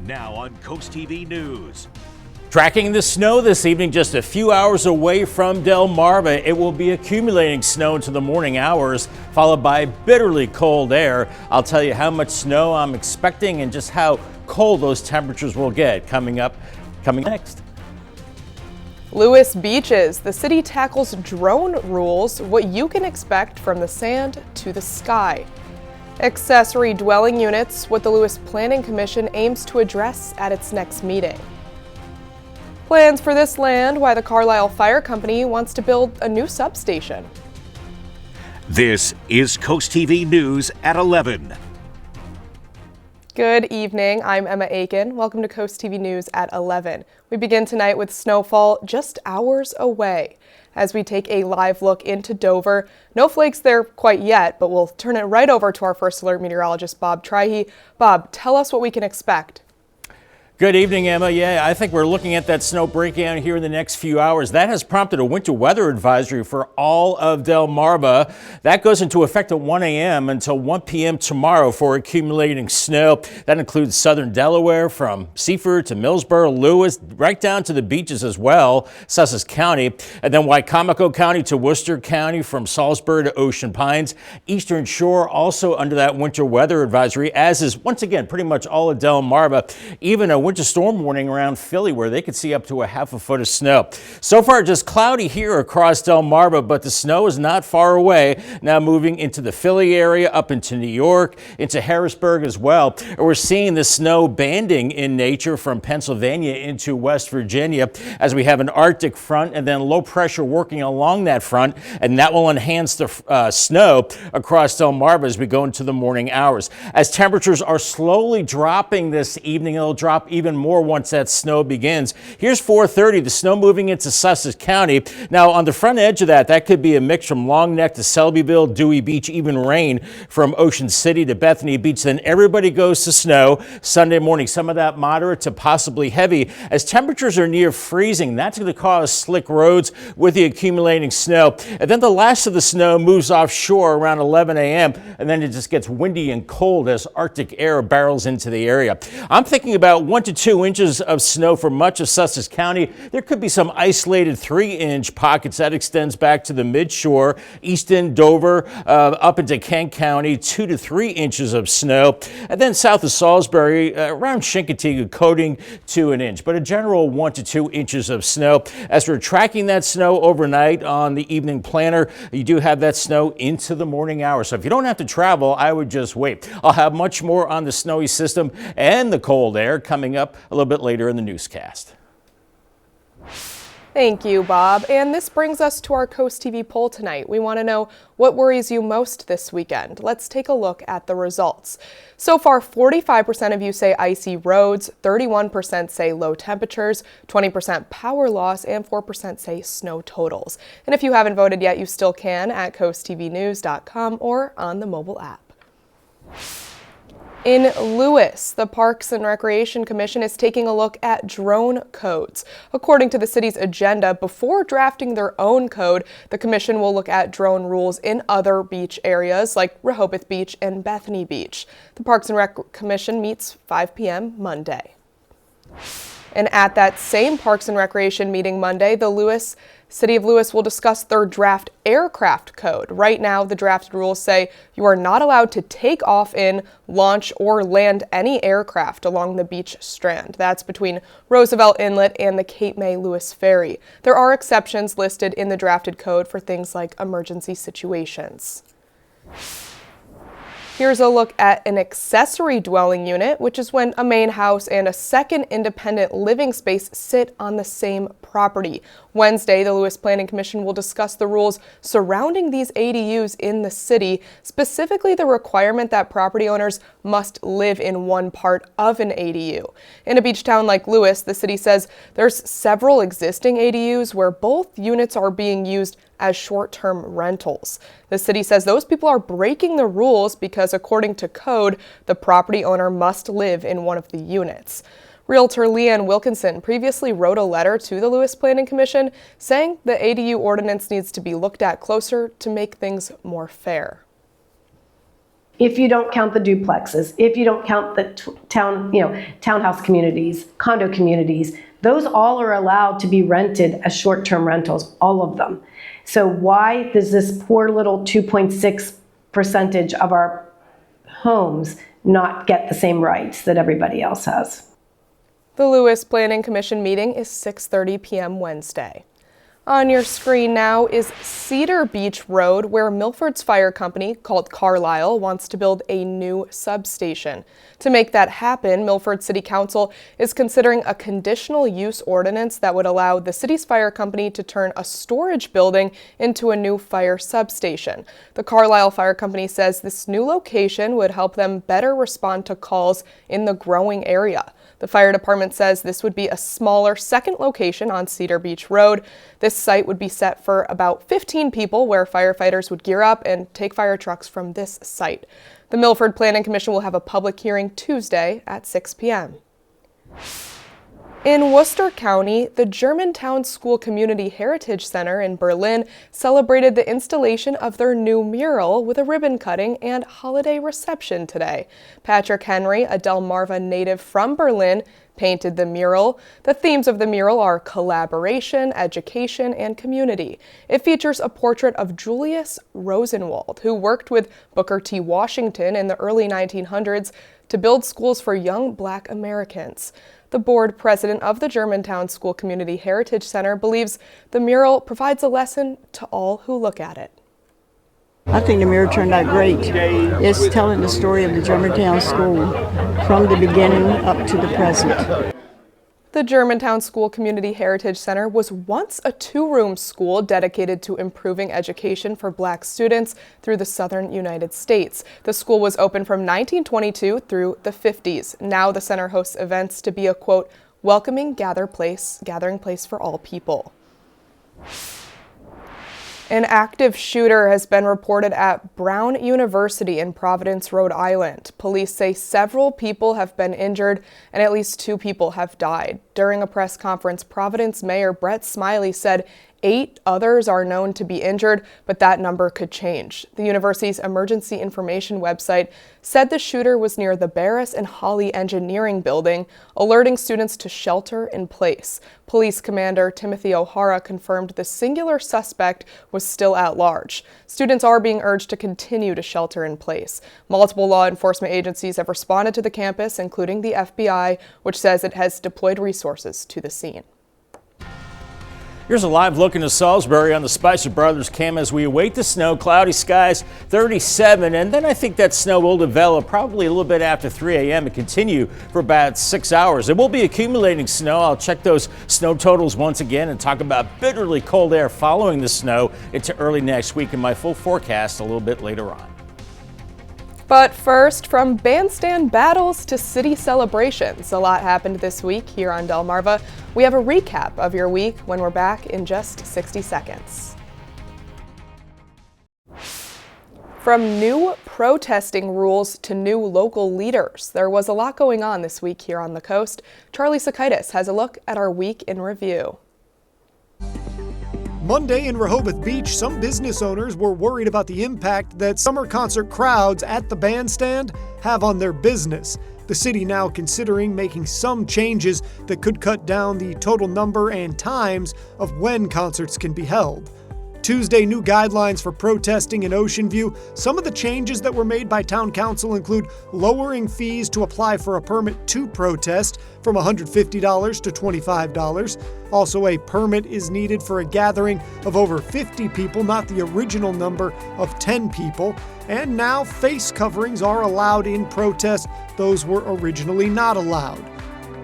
Now on CoastTV News. Tracking the snow this evening just a few hours away from Delmarva. It will be accumulating snow into the morning hours, followed by bitterly cold air. I'll tell you how much snow I'm expecting and just how cold those temperatures will get coming next. Lewes beaches. The city tackles drone rules, what you can expect from the sand to the sky. Accessory dwelling units, what the Lewes Planning Commission aims to address at its next meeting. Plans for this land, why the Carlisle Fire Company wants to build a new substation. This is CoastTV News at 11. Good evening, I'm Emma Aiken. Welcome to CoastTV News at 11. We begin tonight with snowfall just hours away. As we take a live look into Dover, no flakes there quite yet, but we'll turn it right over to our first alert meteorologist, Bob Trihey. Bob, tell us what we can expect. Good evening, Emma. Yeah, I think we're looking at that snow breaking out here in the next few hours. That has prompted a winter weather advisory for all of Delmarva. That goes into effect at 1 a.m. until 1 p.m. tomorrow for accumulating snow. That includes southern Delaware from Seaford to Millsboro, Lewes, right down to the beaches as well, Sussex County, and then Wycomico County to Worcester County from Salisbury to Ocean Pines. Eastern Shore also under that winter weather advisory, as is once again pretty much all of Delmarva. Even a winter storm warning around Philly where they could see up to a half a foot of snow. So far just cloudy here across Delmarva, but the snow is not far away. Now moving into the Philly area, up into New York, into Harrisburg as well. We're seeing the snow banding in nature from Pennsylvania into West Virginia as we have an Arctic front and then low pressure working along that front, and that will enhance the snow across Delmarva as we go into the morning hours. As temperatures are slowly dropping this evening, it'll drop even more once that snow begins. Here's 4:30, the snow moving into Sussex County. Now on the front edge of that could be a mix from Long Neck to Selbyville, Dewey Beach, even rain from Ocean City to Bethany Beach. Then everybody goes to snow Sunday morning. Some of that moderate to possibly heavy. As temperatures are near freezing, that's going to cause slick roads with the accumulating snow. And then the last of the snow moves offshore around 11 a.m. and then it just gets windy and cold as Arctic air barrels into the area. I'm thinking about 1 to 2 inches of snow for much of Sussex County. There could be some isolated 3-inch pockets that extends back to the midshore, Easton, Dover, up into Kent County, 2 to 3 inches of snow. And then south of Salisbury, around Chincoteague, coating to 1 inch, but a general 1 to 2 inches of snow. As we're tracking that snow overnight on the evening planner, you do have that snow into the morning hours. So if you don't have to travel, I would just wait. I'll have much more on the snowy system and the cold air coming up a little bit later in the newscast. Thank you, Bob. And this brings us to our Coast TV poll tonight. We want to know what worries you most this weekend. Let's take a look at the results. So far, 45% of you say icy roads, 31% say low temperatures, 20% power loss, and 4% say snow totals. And if you haven't voted yet, you still can at coasttvnews.com or on the mobile app. In Lewes, the Parks and Recreation Commission is taking a look at drone codes. According to the city's agenda, before drafting their own code, the commission will look at drone rules in other beach areas like Rehoboth Beach and Bethany Beach. The Parks and Rec Commission meets 5 p.m. Monday. And at that same Parks and Recreation meeting Monday, the City of Lewes will discuss their draft aircraft code. Right now, the drafted rules say you are not allowed to take off in, launch, or land any aircraft along the beach strand. That's between Roosevelt Inlet and the Cape May Lewes Ferry. There are exceptions listed in the drafted code for things like emergency situations. Here's a look at an accessory dwelling unit, which is when a main house and a second independent living space sit on the same property. Wednesday, the Lewes Planning Commission will discuss the rules surrounding these ADUs in the city, specifically the requirement that property owners must live in one part of an ADU. In a beach town like Lewes, the city says there's several existing ADUs where both units are being used as short-term rentals. The city says those people are breaking the rules because, according to code, the property owner must live in one of the units. Realtor Leanne Wilkinson previously wrote a letter to the Lewes Planning Commission saying the ADU ordinance needs to be looked at closer to make things more fair. If you don't count the duplexes, if you don't count the townhouse communities, condo communities, those all are allowed to be rented as short-term rentals, all of them. So why does this poor little 2.6% of our homes not get the same rights that everybody else has? The Lewes Planning Commission meeting is 6:30 p.m. Wednesday. On your screen now is Cedar Beach Road, where Milford's fire company, called Carlisle, wants to build a new substation. To make that happen, Milford City Council is considering a conditional use ordinance that would allow the city's fire company to turn a storage building into a new fire substation. The Carlisle Fire Company says this new location would help them better respond to calls in the growing area. The fire department says this would be a smaller second location on Cedar Beach Road. This site would be set for about 15 people, where firefighters would gear up and take fire trucks from this site. The Milford Planning Commission will have a public hearing Tuesday at 6 p.m. In Worcester County, the Germantown School Community Heritage Center in Berlin celebrated the installation of their new mural with a ribbon cutting and holiday reception today. Patrick Henry, a Delmarva native from Berlin, painted the mural. The themes of the mural are collaboration, education, and community. It features a portrait of Julius Rosenwald, who worked with Booker T. Washington in the early 1900s to build schools for young Black Americans. The board president of the Germantown School Community Heritage Center believes the mural provides a lesson to all who look at it. I think the mural turned out great. It's telling the story of the Germantown School from the beginning up to the present. The Germantown School Community Heritage Center was once a two-room school dedicated to improving education for Black students through the southern United States. The school was open from 1922 through the 50s. Now the center hosts events to be a, quote, welcoming gathering place for all people. An active shooter has been reported at Brown University in Providence, Rhode Island. Police say several people have been injured and at least 2 people have died. During a press conference, Providence Mayor Brett Smiley said 8 others are known to be injured, but that number could change. The university's emergency information website said the shooter was near the Barris and Holly Engineering Building, alerting students to shelter in place. Police Commander Timothy O'Hara confirmed the singular suspect was still at large. Students are being urged to continue to shelter in place. Multiple law enforcement agencies have responded to the campus, including the FBI, which says it has deployed resources to the scene. Here's a live look into Salisbury on the Spicer Brothers cam as we await the snow. Cloudy skies, 37, and then I think that snow will develop probably a little bit after 3 a.m. and continue for about 6 hours. It will be accumulating snow. I'll check those snow totals once again and talk about bitterly cold air following the snow into early next week in my full forecast a little bit later on. But first, from bandstand battles to city celebrations, a lot happened this week here on Delmarva. We have a recap of your week when we're back in just 60 seconds. From new protesting rules to new local leaders, there was a lot going on this week here on the coast. Charlie Sakaitis has a look at our week in review. Monday in Rehoboth Beach, some business owners were worried about the impact that summer concert crowds at the bandstand have on their business. The city now considering making some changes that could cut down the total number and times of when concerts can be held. Tuesday, new guidelines for protesting in Ocean View. Some of the changes that were made by Town Council include lowering fees to apply for a permit to protest from $150 to $25. Also, a permit is needed for a gathering of over 50 people, not the original number of 10 people. And now face coverings are allowed in protest. Those were originally not allowed.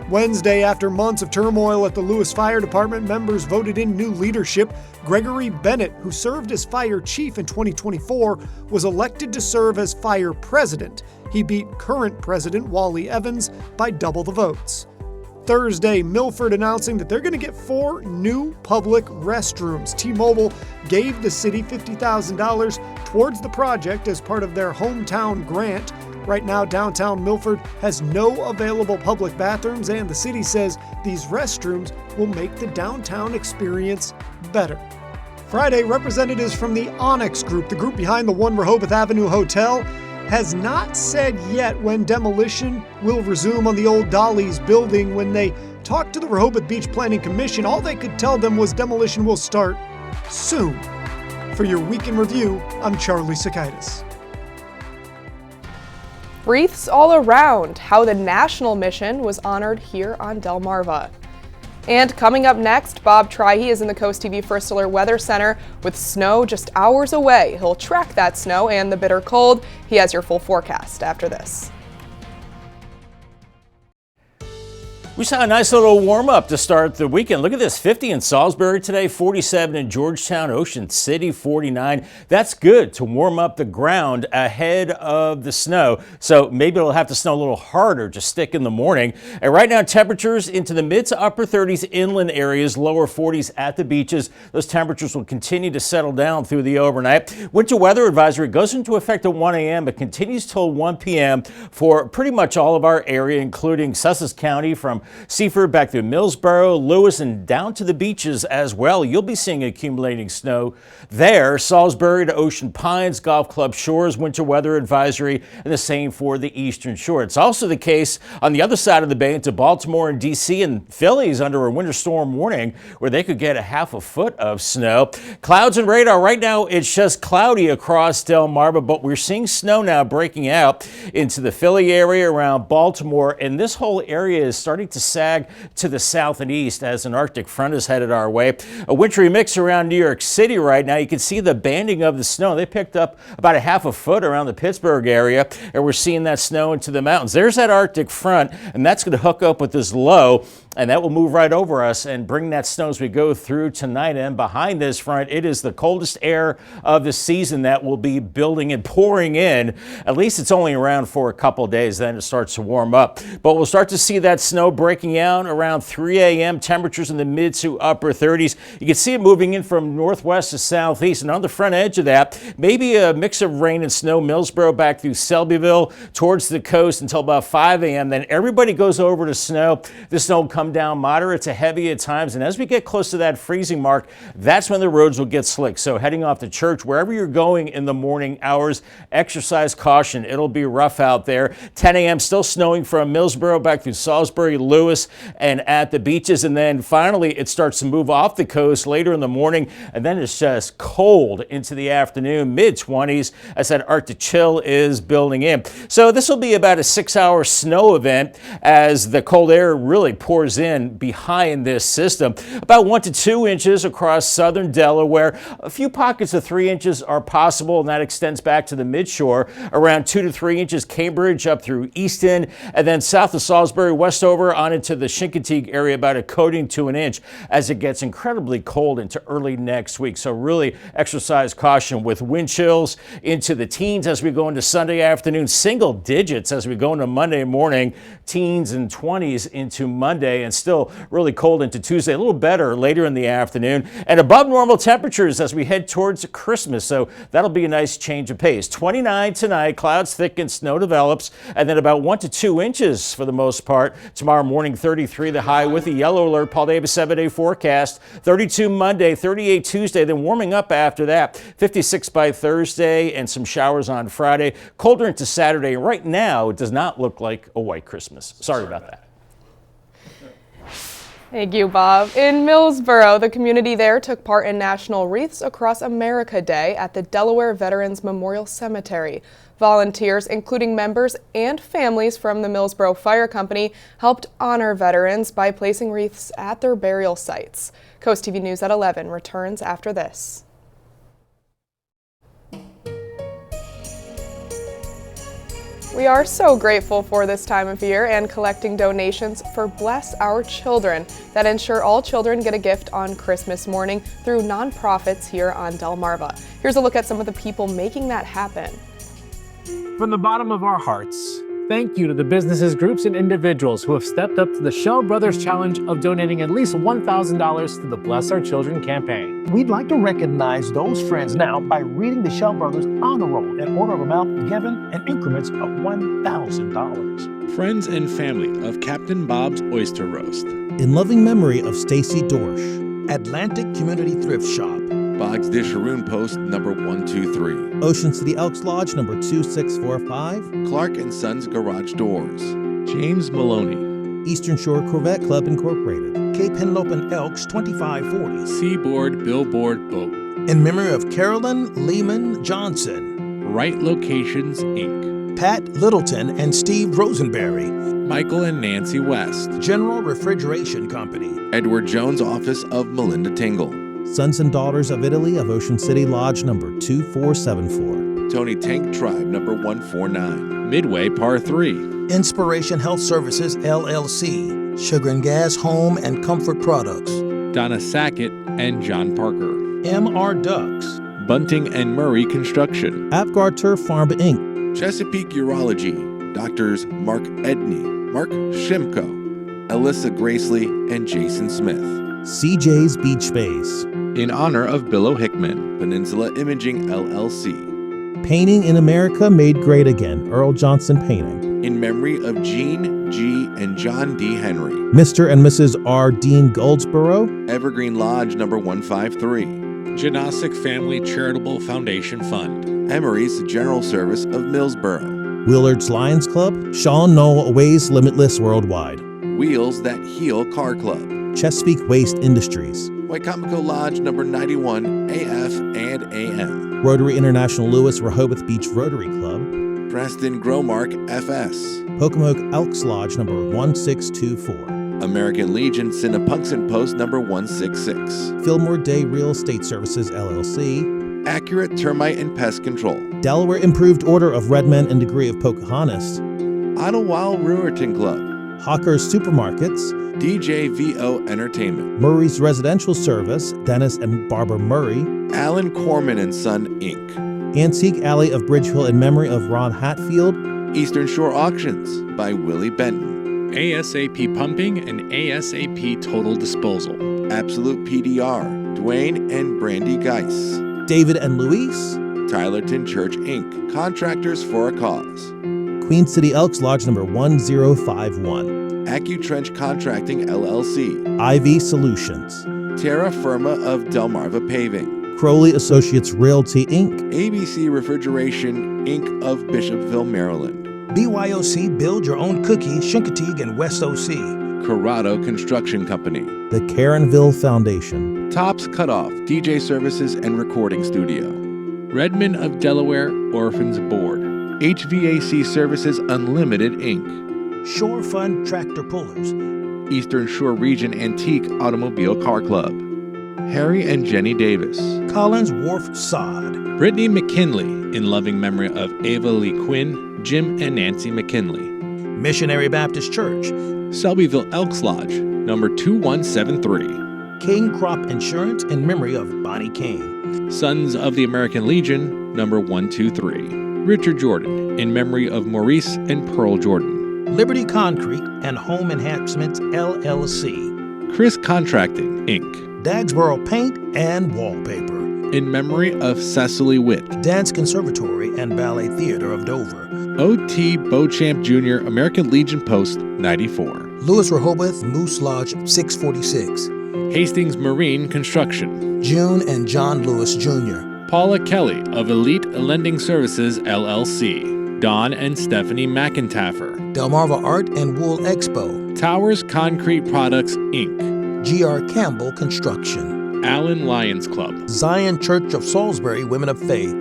Wednesday, after months of turmoil at the Lewes Fire Department, members voted in new leadership. Gregory Bennett, who served as fire chief in 2024, was elected to serve as fire president. He beat current president Wally Evans by double the votes. Thursday, Milford announcing that they're going to get 4 new public restrooms. T-Mobile gave the city $50,000 towards the project as part of their hometown grant. Right now, downtown Milford has no available public bathrooms, and the city says these restrooms will make the downtown experience better. Friday, representatives from the Onyx Group, the group behind the One Rehoboth Avenue Hotel, has not said yet when demolition will resume on the old Dolly's building. When they talked to the Rehoboth Beach Planning Commission, all they could tell them was demolition will start soon. For your Week in Review, I'm Charlie Sakaitis. Wreaths all around, how the national mission was honored here on Delmarva. And coming up next, Bob Trihey is in the CoastTV First Alert Weather Center with snow just hours away. He'll track that snow and the bitter cold. He has your full forecast after this. We saw a nice little warm-up to start the weekend. Look at this, 50 in Salisbury today, 47 in Georgetown, Ocean City, 49. That's good to warm up the ground ahead of the snow. So maybe it'll have to snow a little harder to stick in the morning. And right now, temperatures into the mid to upper 30s inland areas, lower 40s at the beaches. Those temperatures will continue to settle down through the overnight. Winter weather advisory goes into effect at 1 a.m. but continues till 1 p.m. for pretty much all of our area, including Sussex County from Seaford back through Millsboro, Lewes, and down to the beaches as well. You'll be seeing accumulating snow there. Salisbury to Ocean Pines, Golf Club Shores, winter weather advisory, and the same for the Eastern Shore. It's also the case on the other side of the bay into Baltimore and D.C. and Philly's under a winter storm warning where they could get a half a foot of snow. Clouds and radar. Right now, it's just cloudy across Delmarva, but we're seeing snow now breaking out into the Philly area around Baltimore, and this whole area is starting to sag to the south and east as an Arctic front is headed our way. A wintry mix around New York City right now. You can see the banding of the snow. They picked up about a half a foot around the Pittsburgh area, and we're seeing that snow into the mountains. There's that Arctic front, and that's going to hook up with this low, and that will move right over us and bring that snow as we go through tonight. And behind this front, it is the coldest air of the season that will be building and pouring in. At least it's only around for a couple days, then it starts to warm up. But we'll start to see that snow breaking out around 3 a.m. Temperatures in the mid to upper 30s. You can see it moving in from northwest to southeast, and on the front edge of that, maybe a mix of rain and snow. Millsboro back through Selbyville towards the coast until about 5 a.m. Then everybody goes over to snow. The snow will come down moderate to heavy at times, and as we get close to that freezing mark, that's when the roads will get slick. So heading off to church, wherever you're going in the morning hours, exercise caution. It'll be rough out there. 10 a.m. still snowing from Millsboro back through Salisbury, Lewes, and at the beaches. And then finally, it starts to move off the coast later in the morning, and then it's just cold into the afternoon, mid-20s, as that Arctic chill is building in. So this will be about a 6-hour snow event as the cold air really pours in behind this system. About 1 to 2 inches across southern Delaware. A few pockets of 3 inches are possible, and that extends back to the midshore. Around 2 to 3 inches Cambridge up through Easton, and then south of Salisbury, west over on into the Chincoteague area, about a coating to an inch as it gets incredibly cold into early next week. So really exercise caution with wind chills into the teens as we go into Sunday afternoon, single digits as we go into Monday morning, teens and 20s into Monday, and still really cold into Tuesday, a little better later in the afternoon, and above normal temperatures as we head towards Christmas. So that'll be a nice change of pace. 29 tonight, clouds thicken, snow develops, and then about 1 to 2 inches for the most part. Tomorrow morning, 33 the high with a yellow alert. Paul Davis 7-day forecast. 32 Monday, 38 Tuesday, then warming up after that. 56 by Thursday and some showers on Friday. Colder into Saturday. Right now, it does not look like a white Christmas. Sorry about that. Thank you, Bob. In Millsboro, the community there took part in National Wreaths Across America Day at the Delaware Veterans Memorial Cemetery. Volunteers, including members and families from the Millsboro Fire Company, helped honor veterans by placing wreaths at their burial sites. CoastTV News at 11 returns after this. We are so grateful for this time of year and collecting donations for Bless Our Children that ensure all children get a gift on Christmas morning through nonprofits here on Delmarva. Here's a look at some of the people making that happen. From the bottom of our hearts, thank you to the businesses, groups, and individuals who have stepped up to the Shell Brothers Challenge of donating at least $1,000 to the Bless Our Children campaign. We'd like to recognize those friends now by reading the Shell Brothers honor roll in order of amount given in increments of $1,000. Friends and family of Captain Bob's Oyster Roast. In loving memory of Stacy Dorsch. Atlantic Community Thrift Shop. Boggs Disharoon Post number 123. Ocean City Elks Lodge number 2645. Clark & Sons Garage Doors. James Maloney. Eastern Shore Corvette Club Incorporated. Cape Henlopen Elks 2540. Seaboard Billboard Boat. In memory of Carolyn Lehman Johnson. Right Locations, Inc. Pat Littleton and Steve Rosenberry. Michael and Nancy West. General Refrigeration Company. Edward Jones Office of Melinda Tingle. Sons and Daughters of Italy of Ocean City Lodge number 2474. Tony Tank Tribe number 149. Midway Par 3. Inspiration Health Services, LLC. Sugar and Gas Home and Comfort Products. Donna Sackett and John Parker. M.R. Ducks. Bunting and Murray Construction. Apgar Turf Farm Inc. Chesapeake Urology. Doctors Mark Edney, Mark Shimko, Alyssa Gracely, and Jason Smith. CJ's Beach Space. In honor of Bill Hickman, Peninsula Imaging, LLC. Painting in America Made Great Again, Earl Johnson Painting. In memory of Jean G. and John D. Henry. Mr. and Mrs. R. Dean Goldsboro. Evergreen Lodge number 153. Janosic Family Charitable Foundation Fund. Emery's General Service of Millsboro. Willard's Lions Club. Sean Knoll Ways Limitless Worldwide. Wheels That Heal Car Club. Chesapeake Waste Industries. Waikamico Lodge number 91, AF and AM. Rotary International Lewes Rehoboth Beach Rotary Club. Preston Growmark FS. Pocomoke Elks Lodge number 1624. American Legion Cinnapunxon Post number 166. Fillmore Day Real Estate Services LLC. Accurate Termite and Pest Control. Delaware Improved Order of Red Men and Degree of Pocahontas. Idlewild Brewerton Club. Hawker's Supermarkets. DJVO Entertainment. Murray's Residential Service, Dennis and Barbara Murray. Allen Corman and Son, Inc. Antique Alley of Bridgehill in memory of Ron Hatfield. Eastern Shore Auctions by Willie Benton. ASAP Pumping and ASAP Total Disposal. Absolute PDR, Dwayne and Brandy Geis. David and Luis. Tylerton Church, Inc. Contractors for a Cause. Queen City Elks Lodge number 1051. AccuTrench Contracting, LLC. IV Solutions. Terra Firma of Delmarva Paving. Crowley Associates Realty, Inc. ABC Refrigeration, Inc. of Bishopville, Maryland. BYOC Build Your Own Cookie, Chincoteague and West OC. Corrado Construction Company. The Caronville Foundation. Tops Cutoff, DJ Services and Recording Studio. Redmond of Delaware Orphans Board. HVAC Services Unlimited, Inc. Shore Fund Tractor Pullers. Eastern Shore Region Antique Automobile Car Club. Harry and Jenny Davis. Collins Wharf Sod. Brittany McKinley, in loving memory of Ava Lee Quinn, Jim and Nancy McKinley. Missionary Baptist Church. Selbyville Elks Lodge, number 2173. King Crop Insurance in memory of Bonnie King. Sons of the American Legion, number 123. Richard Jordan, in memory of Maurice and Pearl Jordan. Liberty Concrete and Home Enhancements, LLC. Chris Contracting, Inc. Dagsboro Paint and Wallpaper. In memory of Cecily Witt. Dance Conservatory and Ballet Theater of Dover. O.T. Beauchamp Jr., American Legion Post 94. Lewes Rehoboth Moose Lodge 646. Hastings Marine Construction. June and John Lewis Jr. Paula Kelly of Elite Lending Services, LLC. Don and Stephanie McIntaffer. Delmarva Art and Wool Expo. Towers Concrete Products, Inc. G.R. Campbell Construction. Allen Lions Club. Zion Church of Salisbury Women of Faith.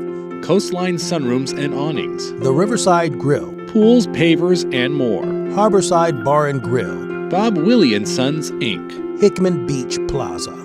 Coastline Sunrooms and Awnings. The Riverside Grill. Pools, Pavers, and more. Harborside Bar and Grill. Bob Willie and Sons, Inc. Hickman Beach Plaza.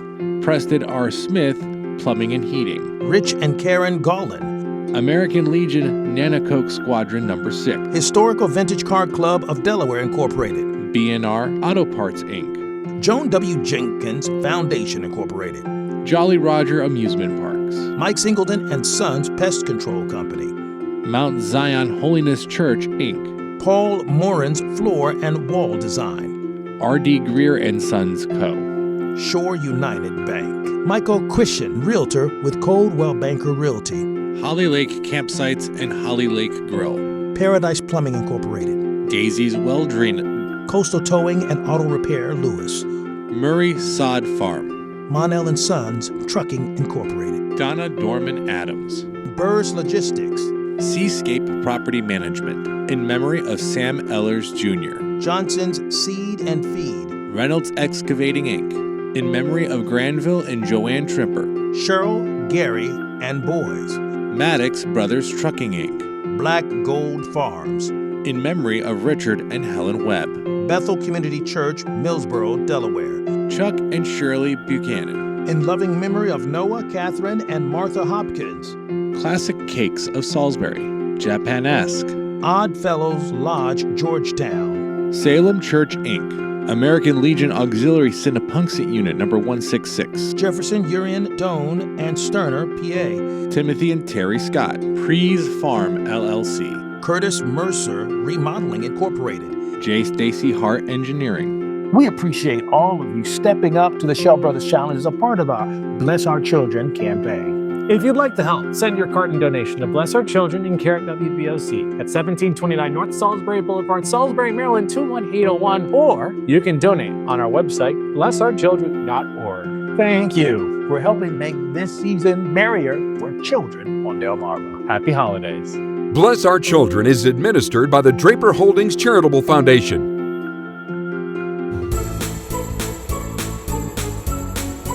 Preston R. Smith, Plumbing and Heating. Rich and Karen Gollin. American Legion Nanacoke Squadron number 6. Historical Vintage Car Club of Delaware Incorporated. B&R Auto Parts, Inc. Joan W. Jenkins Foundation Incorporated. Jolly Roger Amusement Parks. Mike Singleton and Sons Pest Control Company. Mount Zion Holiness Church, Inc. Paul Morin's Floor and Wall Design. R.D. Greer and Sons Co. Shore United Bank. Michael Christian, Realtor with Coldwell Banker Realty. Holly Lake Campsites and Holly Lake Grill. Paradise Plumbing Incorporated. Daisy's Well Drain. Coastal Towing and Auto Repair Lewes. Murray Sod Farm. Monell & Sons Trucking Incorporated, Donna Dorman Adams, Burrs Logistics, Seascape Property Management, in memory of Sam Ellers Jr., Johnson's Seed and Feed, Reynolds Excavating Inc., in memory of Granville and Joanne Trimper, Cheryl, Gary, and Boys, Maddox Brothers Trucking Inc., Black Gold Farms, in memory of Richard and Helen Webb, Bethel Community Church, Millsboro, Delaware, Chuck and Shirley Buchanan, in loving memory of Noah, Catherine, and Martha Hopkins, Classic Cakes of Salisbury, Japanesque, Odd Fellows Lodge, Georgetown, Salem Church Inc., American Legion Auxiliary Cinnapunxet Unit number 166, Jefferson, Urian, Doane, and Sterner, PA, Timothy and Terry Scott, Prees Farm LLC, Curtis Mercer Remodeling Incorporated, J. Stacy Hart Engineering. We appreciate all of you stepping up to the Shell Brothers Challenge as a part of our Bless Our Children campaign. If you'd like to help, send your carton donation to Bless Our Children in care at WBOC at 1729 North Salisbury Boulevard, Salisbury, Maryland 21801, or you can donate on our website, blessourchildren.org. Thank you for helping make this season merrier for children on Delmarva. Happy holidays. Bless Our Children is administered by the Draper Holdings Charitable Foundation.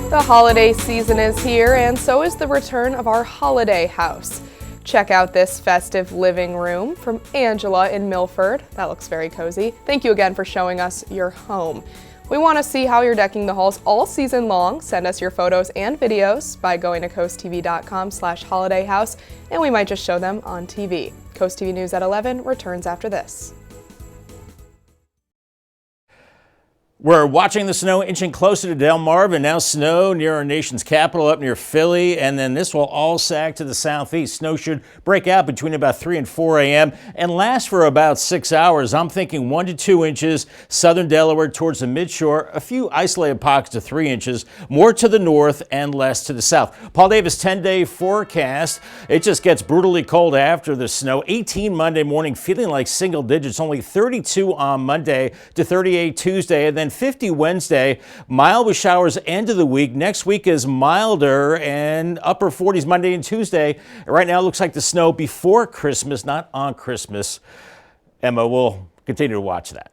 The holiday season is here, and so is the return of our holiday house. Check out this festive living room from Angela in Milford. That looks very cozy. Thank you again for showing us your home. We want to see how you're decking the halls all season long. Send us your photos and videos by going to coasttv.com/holidayhouse, and we might just show them on TV. Coast TV News at 11 returns after this. We're watching the snow inching closer to Delmarva. Now snow near our nation's capital up near Philly, and then this will all sag to the southeast. Snow should break out between about 3 and 4 a.m. and last for about 6 hours. I'm thinking 1 to 2 inches southern Delaware towards the midshore, a few isolated pockets of 3 inches, more to the north and less to the south. Paul Davis 10-day forecast. It just gets brutally cold after the snow. 18 Monday morning, feeling like single digits, only 32 on Monday to 38 Tuesday, and then 50 Wednesday. Mild with showers end of the week. Next week is milder and upper 40s Monday and Tuesday. Right now it looks like the snow before Christmas, not on Christmas. Emma, we'll continue to watch that.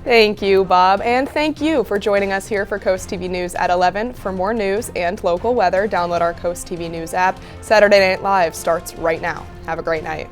Thank you, Bob, and thank you for joining us here for Coast TV News at 11. For more news and local weather, download our Coast TV News app. Saturday Night Live starts right now. Have a great night.